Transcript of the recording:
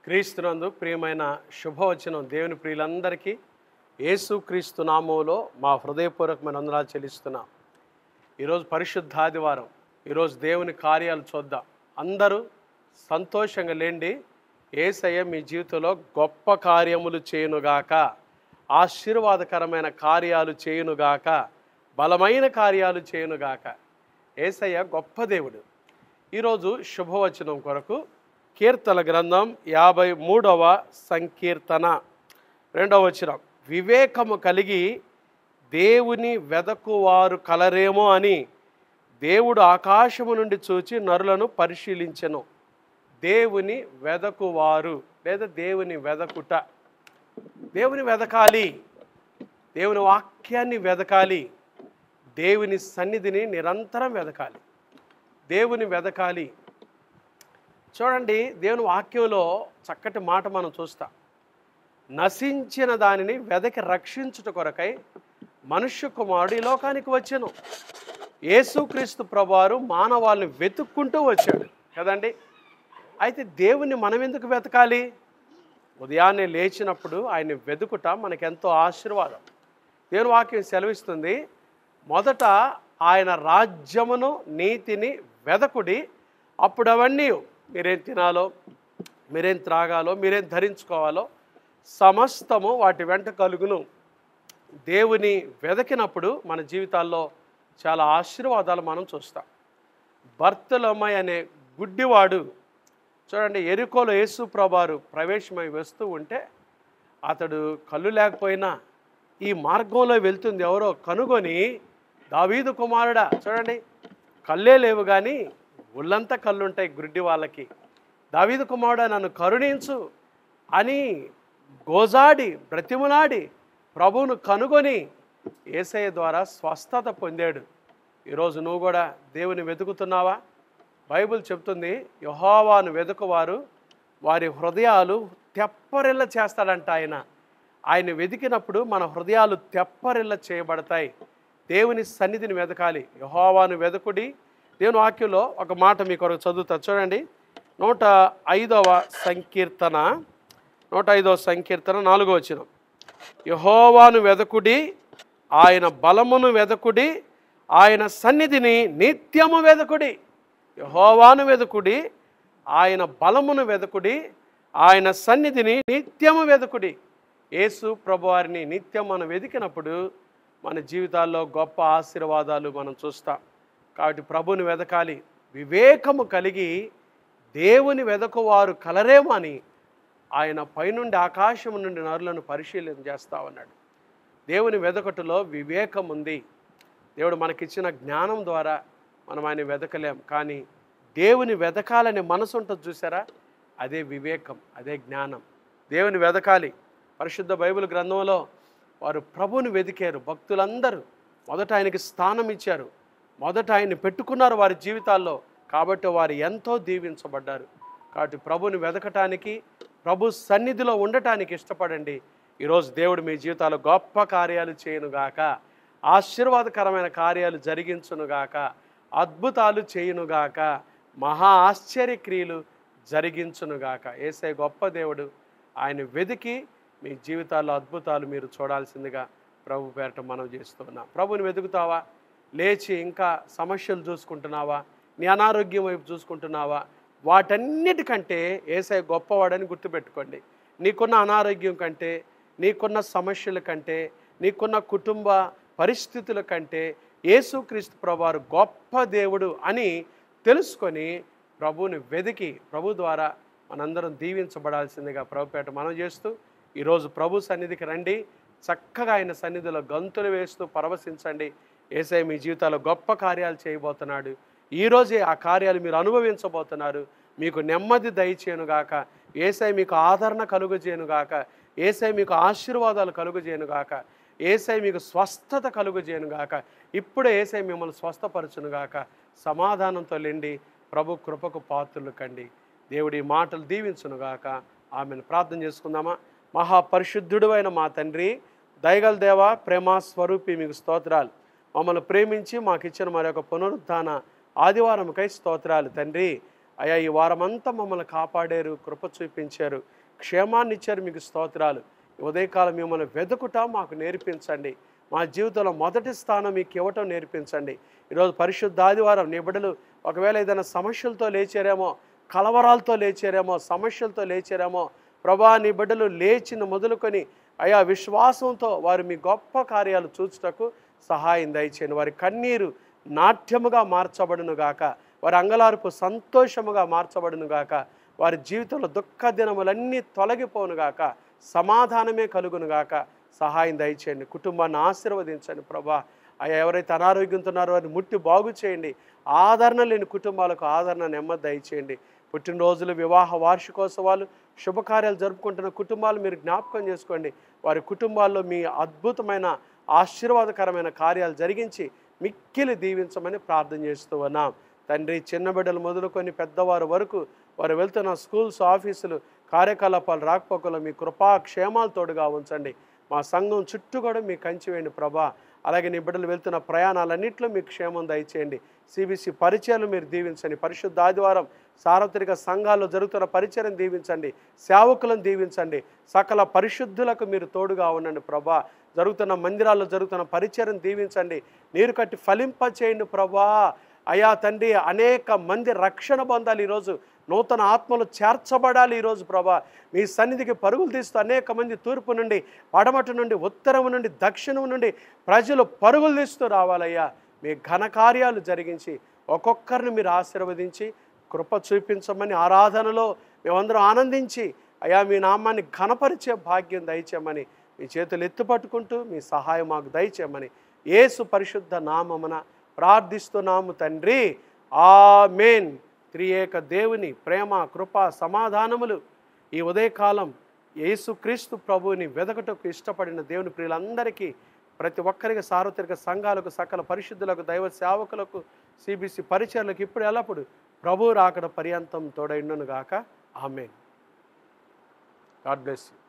క్రీస్తునందు ప్రియమైన శుభవచనం దేవుని ప్రియులందరికీ యేసుక్రీస్తు నామములో మా హృదయపూర్వకమైన వందనాలు చెల్లిస్తున్నాం. ఈరోజు పరిశుద్ధ ఆదివారం. ఈరోజు దేవుని కార్యాలు చూద్దాం. అందరూ సంతోషంగా లేండి. యేసయ్య మీ జీవితంలో గొప్ప కార్యములు చేయునుగాక, ఆశీర్వాదకరమైన కార్యాలు చేయునుగాక, బలమైన కార్యాలు చేయునుగాక. యేసయ్య గొప్ప దేవుడు. ఈరోజు శుభవచనం కొరకు కీర్తన గ్రంథం 53వ సంకీర్తన 2వ వచనం. వివేకము కలిగి దేవుని వెదకువారు కలరేమో అని దేవుడు ఆకాశము నుండి చూచి నరులను పరిశీలించెను. దేవుని వెదకువారు లేదా దేవుని వెదకుట. దేవుని వెదకాలి, దేవుని వాక్యాన్ని వెదకాలి, దేవుని సన్నిధిని నిరంతరం వెదకాలి, దేవుని వెదకాలి. చూడండి, దేవుని వాక్యంలో చక్కటి మాట మనం చూస్తాం. నశించిన దానిని వెదకి రక్షించుట కొరకై మనుష్య కుమారుడు ఈ లోకానికి వచ్చెను. యేసుక్రీస్తు ప్రభువారు మానవాళ్ళని వెతుక్కుంటూ వచ్చాడు కదండి. అయితే దేవుణ్ణి మనం ఎందుకు వెతకాలి? ఉదయాన్నే లేచినప్పుడు ఆయన్ని వెతుకుట మనకెంతో ఆశీర్వాదం. దేవుని వాక్యం సెలవిస్తుంది, మొదట ఆయన రాజ్యమును నీతిని వెదకుడి, అప్పుడు అవన్నీ మీరేం తినాలో, మీరేం త్రాగాలో, మీరేం ధరించుకోవాలో సమస్తము వాటి వెంట కలుగును. దేవుని వెదకినప్పుడు మన జీవితాల్లో చాలా ఆశీర్వాదాలు మనం చూస్తాం. బర్తలోమై అనే గుడ్డివాడు చూడండి, యెరికోలో యేసు ప్రభువారు ప్రవేశమై వస్తూ ఉంటే అతడు కళ్ళు లేకపోయినా ఈ మార్గంలో వెళ్తుంది ఎవరో కనుగొని, దావీదు కుమారుడా, చూడండి కళ్ళే లేవు కానీ ఒళ్ళంతా కళ్ళుంటాయి గుడ్డి వాళ్ళకి, దావీదు కుమారుడా నన్ను కరుణించు అని గోజాడి బ్రతిములాడి ప్రభువును కనుగొని యేసయ్య ద్వారా స్వస్థత పొందాడు. ఈరోజు నువ్వు కూడా దేవుని వెతుకుతున్నావా? బైబిల్ చెప్తుంది, యెహోవాను వెతుకువారు వారి హృదయాలు తెప్పరిల్ల చేస్తాడంట. ఆయన వెతికినప్పుడు మన హృదయాలు తెప్పరిల్ల చేయబడతాయి. దేవుని సన్నిధిని వెతకాలి. యెహోవాను వెతుకుడి. దేవుని వాక్యంలో ఒక మాట మీ కొరకు చదువుతా చూడండి. 105వ సంకీర్తన 4వ వచనం. యెహోవాను వెదకుడి, ఆయన బలమును వెదకుడి, ఆయన సన్నిధిని నిత్యము వెదకుడి. యెహోవాను వెదకుడి, ఆయన బలమును వెదకుడి, ఆయన సన్నిధిని నిత్యము వెదకుడి. యేసు ప్రభువారిని నిత్యం మనం వెతికినప్పుడు మన జీవితాల్లో గొప్ప ఆశీర్వాదాలు మనం చూస్తాం. కాబట్టి ప్రభుని వెదకాలి. వివేకము కలిగి దేవుని వెదకువారు కలరేమో అని ఆయన పైనుండి ఆకాశం నుండి నరులను పరిశీలన చేస్తా ఉన్నాడు. దేవుని వెదకటులో వివేకం ఉంది. దేవుడు మనకిచ్చిన జ్ఞానం ద్వారా మనం ఆయన వెదకలేం, కానీ దేవుని వెదకాలనే మనసు ఉంటుంది చూసారా, అదే వివేకం, అదే జ్ఞానం. దేవుని వెదకాలి. పరిశుద్ధ బైబిల్ గ్రంథంలో వారు ప్రభుని వెదికారు. భక్తులందరూ మొదట ఆయనకి స్థానం ఇచ్చారు, మొదట ఆయన్ని పెట్టుకున్నారు వారి జీవితాల్లో. కాబట్టి వారు ఎంతో దీవించబడ్డారు. కాబట్టి ప్రభుని వెదకటానికి, ప్రభు సన్నిధిలో ఉండటానికి ఇష్టపడండి. ఈరోజు దేవుడు మీ జీవితాల్లో గొప్ప కార్యాలు చేయునుగాక, ఆశీర్వాదకరమైన కార్యాలు జరిగించునుగాక, అద్భుతాలు చేయునుగాక, మహా ఆశ్చర్యక్రియలు జరిగించునుగాక. యేసయ్య గొప్ప దేవుడు. ఆయన వెదికి మీ జీవితాల్లో అద్భుతాలు మీరు చూడాల్సిందిగా ప్రభు పేరట మనం చేస్తున్నాం. ప్రభుని వెతుకుతావా? లేచి ఇంకా సమస్యలు చూసుకుంటున్నావా? నీ అనారోగ్యం వైపు చూసుకుంటున్నావా? వాటన్నిటికంటే యేసయ్య గొప్పవాడని గుర్తుపెట్టుకోండి. నీకున్న అనారోగ్యం కంటే, నీకున్న సమస్యల కంటే, నీకున్న కుటుంబ పరిస్థితుల కంటే యేసుక్రీస్తు ప్రభువారు గొప్ప దేవుడు అని తెలుసుకొని ప్రభువుని వెతికి ప్రభు ద్వారా మనందరం దీవించబడాల్సిందిగా ప్రభుపేట మనం చేస్తూ, ఈరోజు ప్రభు సన్నిధికి రండి. చక్కగా ఆయన సన్నిధిలో గంతులు వేస్తూ పరవశించండి. యేసయ్య మీ జీవితాల్లో గొప్ప కార్యాలు చేయబోతున్నాడు. ఈరోజే ఆ కార్యాలు మీరు అనుభవించబోతున్నారు. మీకు నెమ్మది దయచేయనుగాక, యేసయ్య మీకు ఆదరణ కలుగజేయనుగాక, యేసయ్య మీకు ఆశీర్వాదాలు కలుగజేయనుగాక, యేసయ్య మీకు స్వస్థత కలుగజేయనుగాక. ఇప్పుడే యేసయ్య మిమ్మల్ని స్వస్థపరచునుగాక. సమాధానంతో లేండి. ప్రభు కృపకు పాత్రలు కండి. దేవుడి మాటలు దీవించునుగాక. ఆమెను ప్రార్థన చేసుకుందామా? మహాపరిశుద్ధుడు అయిన మా తండ్రి, దయగల దేవ, ప్రేమ స్వరూపి, మీకు స్తోత్రాలు. మమ్మల్ని ప్రేమించి మాకు ఇచ్చిన మరొక పునరుద్ధాన ఆదివారంకై స్తోత్రాలు తండ్రి. అయా ఈ వారమంతా మమ్మల్ని కాపాడారు, కృప చూపించారు, క్షేమాన్ని ఇచ్చారు, మీకు స్తోత్రాలు. ఈ ఉదయకాలం మిమ్మల్ని వెతుకుట మాకు నేర్పించండి. మా జీవితంలో మొదటి స్థానం మీకు ఇవ్వటం నేర్పించండి. ఈరోజు పరిశుద్ధ ఆదివారం నీ బిడ్డలు ఒకవేళ ఏదైనా సమస్యలతో లేచారేమో, కలవరాలతో లేచారేమో, సమస్యలతో లేచారేమో ప్రభా, నీ బిడ్డలు లేచిన మొదలుకొని అయా విశ్వాసంతో వారు మీ గొప్ప కార్యాలు చూచుటకు సహాయం దయచేయండి. వారి కన్నీరు నాట్యముగా మార్చబడును గాక, వారి అంగలార్పు సంతోషముగా మార్చబడును గాక, వారి జీవితంలో దుఃఖ దినములన్నీ తొలగిపోను గాక, సమాధానమే కలుగును గాక. సహాయం దయచేయండి. కుటుంబాన్ని ఆశీర్వదించండి ప్రభా. అయ్యా ఎవరైతే అనారోగ్యంతో ఉన్నారో వారిని ముట్టి బాగు చేయండి. ఆదరణ లేని కుటుంబాలకు ఆదరణ, నెమ్మది దయచేయండి. పుట్టినరోజులు, వివాహ వార్షికోత్సవాలు, శుభకార్యాలు జరుపుకుంటున్న కుటుంబాలు మీరు జ్ఞాపకం చేసుకోండి. వారి కుటుంబాల్లో మీ అద్భుతమైన ఆశీర్వాదకరమైన కార్యాలు జరిగించి మిక్కిలి దీవించమని ప్రార్థన చేస్తూ ఉన్నాం తండ్రి. చిన్న బిడ్డలు మొదలుకొని పెద్దవారు వరకు వారు వెళ్తున్న స్కూల్స్, ఆఫీసులు, కార్యకలాపాలు, రాకపోకలు మీ కృపా క్షేమాలు తోడుగా ఉంచండి. మా సంఘం చుట్టూ కూడా మీ కంచి వేయండి ప్రభా. అలాగే నీ బిడ్డలు వెళ్తున్న ప్రయాణాలన్నింటిలో మీకు క్షేమం దయచేయండి. సిబిసి పరిచయాలు మీరు దీవించండి. పరిశుద్ధ ఆదివారం సార్వత్రిక సంఘాల్లో జరుగుతున్న పరిచయం దీవించండి. సేవకులను దీవించండి. సకల పరిశుద్ధులకు మీరు తోడుగా ఉండండి ప్రభా. జరుగుతున్న మందిరాల్లో జరుగుతున్న పరిచయం దీవించండి. నీరు కట్టి ఫలింప చేయండి ప్రభా. అయా తండ్రి, అనేక మంది రక్షణ పొందాలి ఈరోజు, నూతన ఆత్మలు చేర్చబడాలి ఈరోజు ప్రభా. మీ సన్నిధికి పరుగులు తీస్తూ అనేక మంది తూర్పు నుండి, పడమటి నుండి, ఉత్తరం నుండి, దక్షిణం నుండి ప్రజలు పరుగులు తీస్తూ రావాలయ్యా. మీ ఘనకార్యాలు జరిగించి ఒక్కొక్కరిని మీరు ఆశీర్వదించి కృప చూపించమని ఆరాధనలో మేమందరం ఆనందించి అయ్యా మీ నామాన్ని ఘనపరిచే భాగ్యం దయచేయమని మీ చేతులు ఎత్తుపట్టుకుంటూ మీ సహాయం మాకు దయచేయమని యేసు పరిశుద్ధ నామమున ప్రార్థిస్తున్నాము తండ్రి. ఆమేన్. త్రియేక దేవుని ప్రేమ, కృప, సమాధానములు ఈ ఉదయకాలం యేసుక్రీస్తు ప్రభువుని వెదకటకు ఇష్టపడిన దేవుని ప్రియులందరికీ, ప్రతి ఒక్కరికి, సార్వత్రిక సంఘాలకు, సకల పరిశుద్ధులకు, దైవ సేవకులకు, సిబిసి పరిచయాలకు ఇప్పుడు ఎల్లప్పుడు ప్రభువు రాకడ పర్యంతం తోడైండును గాక. ఆమేన్. God bless you.